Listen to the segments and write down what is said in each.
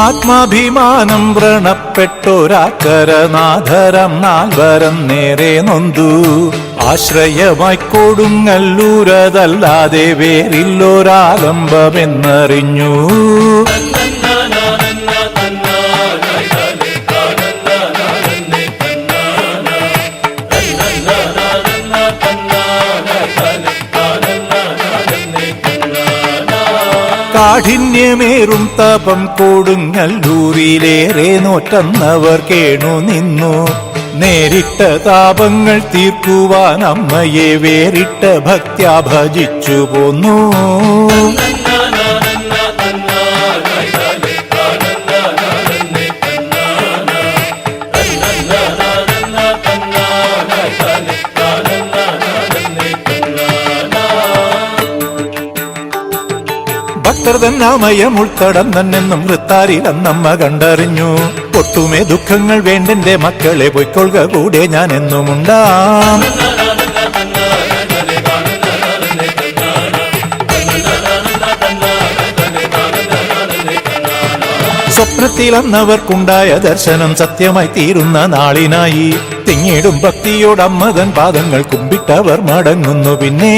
ആത്മാഭിമാനം വ്രണപ്പെട്ടൊരാക്കരനാഥരം നാൽവരം നേരെ നൊന്തു. ആശ്രയമായി കൊടുങ്ങല്ലൂരതല്ലാതെ വേറില്ലൊരാലംബമെന്നറിഞ്ഞു. കാഠിന്യമേറും തപം കൊടുങ്ങല്ലൂരിലേറെ നോറ്റന്നവർ കേണു നിന്നു. നേരിട്ട താപങ്ങൾ തീർക്കുവാൻ അമ്മയെ വേറിട്ട ഭക്ത്യാ ഭജിച്ചു പോന്നു. ഭക്തർതന്നാമയം ഉൾത്തടം തന്നെന്നും വൃത്താരിലെന്നമ്മ കണ്ടറിഞ്ഞു. ഒട്ടുമേ ദുഃഖങ്ങൾ വേണ്ടെന്റെ മക്കളെ പൊയ്ക്കൊള്ളുക കൂടെ ഞാൻ എന്നുമുണ്ടാം. സ്വപ്നത്തിലന്നവർക്കുണ്ടായ ദർശനം സത്യമായി തീരുന്ന നാളിനായി. തിങ്ങിടും ഭക്തിയോടമ്മതൻ പാദങ്ങൾ കുമ്പിട്ടവർ മടങ്ങുന്നു. പിന്നെ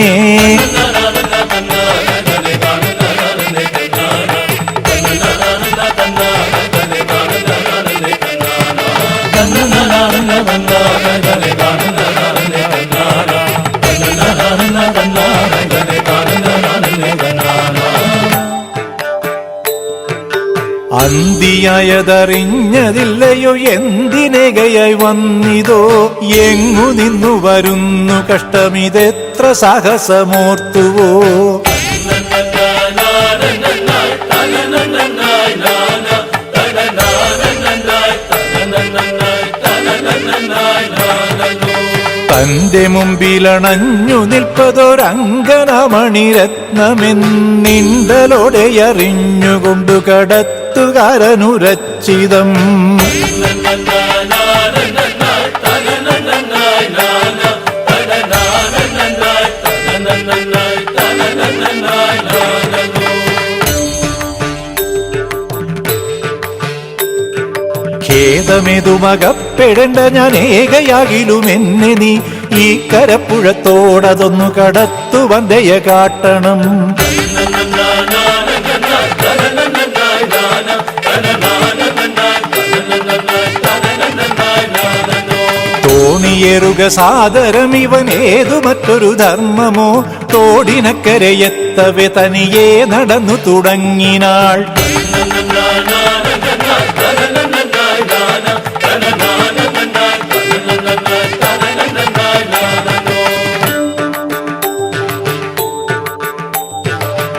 അന്തിയായതറിഞ്ഞതില്ലയോ എന്തിനേകയായി വന്നിതോ. എങ്ങു നിന്നു വരുന്നു കഷ്ടമിതെത്ര സാഹസമോർത്തുവോ. തന്റെ മുമ്പിലണഞ്ഞു നിൽപ്പതൊരങ്കനമണിരത്നമെന്നിണ്ടലോടെ അറിഞ്ഞുകൊണ്ടു കടത്തുകാരനുരച്ചിതം. ഖേദമേതുമകപ്പെടേണ്ട ഞാൻ ഏകയാകിലും എന്നെ നീ ഈ കരപ്പുഴത്തോടതൊന്നു കടത്തുവാൻ ദയ കാട്ടണം. തോണിയേറുക സാദരം ഇവൻ ഏതു മറ്റൊരു ധർമ്മമോ. തോടിനക്കരയെത്തവെ തനിയെ നടന്നു തുടങ്ങിനാൾ.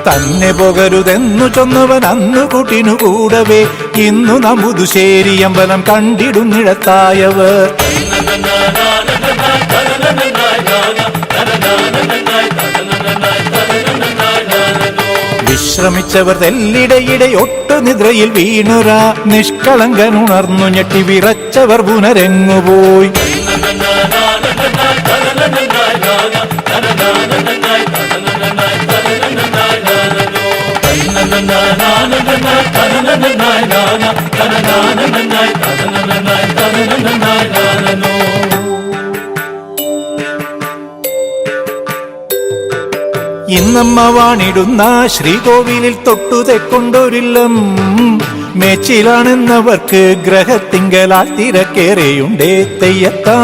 തന്നെ പോകരുതെന്നു ചൊന്നവൻ അന്നു കൂട്ടിനു കൂടവേ. ഇന്നു നമ്പുതുശ്ശേരി അമ്പലം കണ്ടിടുന്നിടത്തായവർ. വിശ്രമിച്ചവർ തെല്ലിടയിടെ ഒട്ടു നിദ്രയിൽ വീണുരാ. നിഷ്കളങ്കനുണർന്നു ഞെട്ടി വിറച്ചവർ പുനരെങ്ങുപോയി. ഇന്നമ്മ വാണിടുന്ന ശ്രീകോവിലിൽ തൊട്ടുതെക്കൊണ്ടൊരില്ലം. മേച്ചിലാണെന്നവർക്ക് ഗ്രഹത്തിങ്കലാൽ തിരക്കേറെയുണ്ടേ തെയ്യത്താ.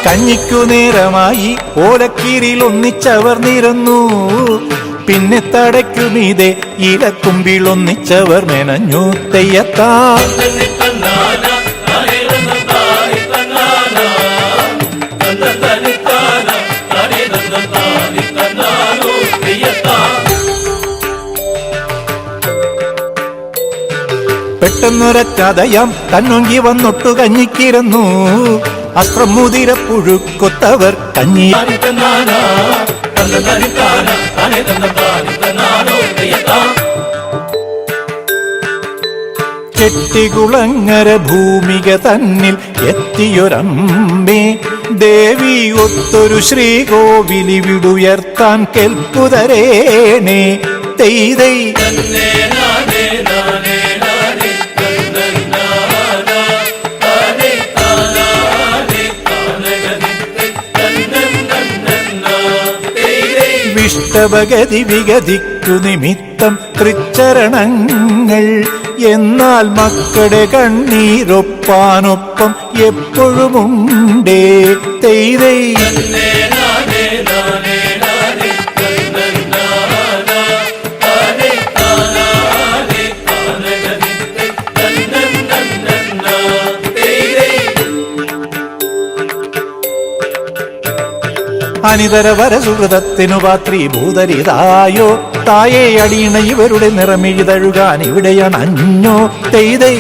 കഞ്ഞിക്കു നേരമായി ഓലക്കീരിൽ ഒന്നിച്ചവർ നിരന്നു. പിന്നെ തടയ്ക്കുമീതെ ഇലക്കുമ്പിൽ ഒന്നിച്ചവർ മെനഞ്ഞു തെയ്യത്താ. പെട്ടെന്നൊരറ്റതയാം കണ്ണൊങ്കി വന്നൊട്ടു കഞ്ഞിക്കിരന്നു. അസ്ത്രം മുതിര പുഴുക്കൊത്തവർ കഞ്ഞി. ചെട്ടികുളങ്ങര ഭൂമിക തന്നിൽ എത്തിയൊരമ്മേ ദേവി ഒത്തൊരു ശ്രീകോവിലിവിടുയർത്താൻ കെൽപ്പുതരേണേ തെയ്തൈ വിഷ്ടവഗതി വിഗതിക്കു നിമിത്തം തൃച്ചരണങ്ങൾ എന്നാൽ മക്കളുടെ കണ്ണീരൊപ്പാനൊപ്പം എപ്പോഴുമുണ്ടേ തെയ്തൈ അനിതരവര സുഹൃതത്തിനു പാത്രീ ഭൂതരിതായോ തായെ അടിയണ ഇവരുടെ നിറമിഴുതഴുകാൻ ഇവിടെയണഞ്ഞോ തെയ്തൈ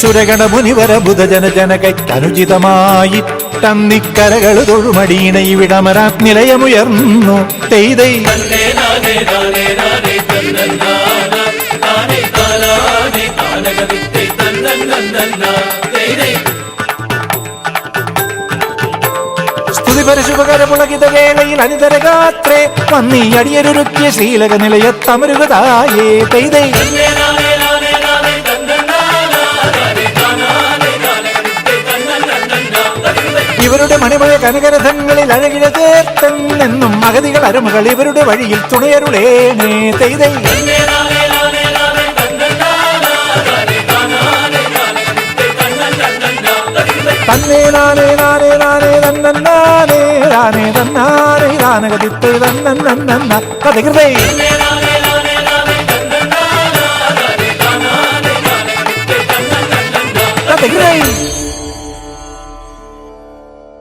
സുരഗണ മുനിവര ബുധജന ജനകനുചിതമായി തന്നിക്കരകൾ തൊഴുമടീണ ഇവിടമരാ നിലയമുയർന്നു തെയ്തൈ സ്തുതിപരശുഭകരമുളകിത വേളയിൽ അനിതരഗാത്രേ വന്നീ അടിയരൊരുക്കിയ ശ്രീലക നിലയത്തമരുകതായേ തെയ്തൈ ഇവരുടെ മണിമഴ കനകരഥങ്ങളിൽ അഴകിഴ ചേർത്തെന്നും അഗതികൾ അരുമകൾ ഇവരുടെ വഴിയിൽ തുണയരുളേനേ തെയ്തൈ തന്നേ നാനേ നാനേ നാനേ തന്നേ നാനേ തന്നാനേ താനകതിത്തേ തന്ന കഥകൃതേ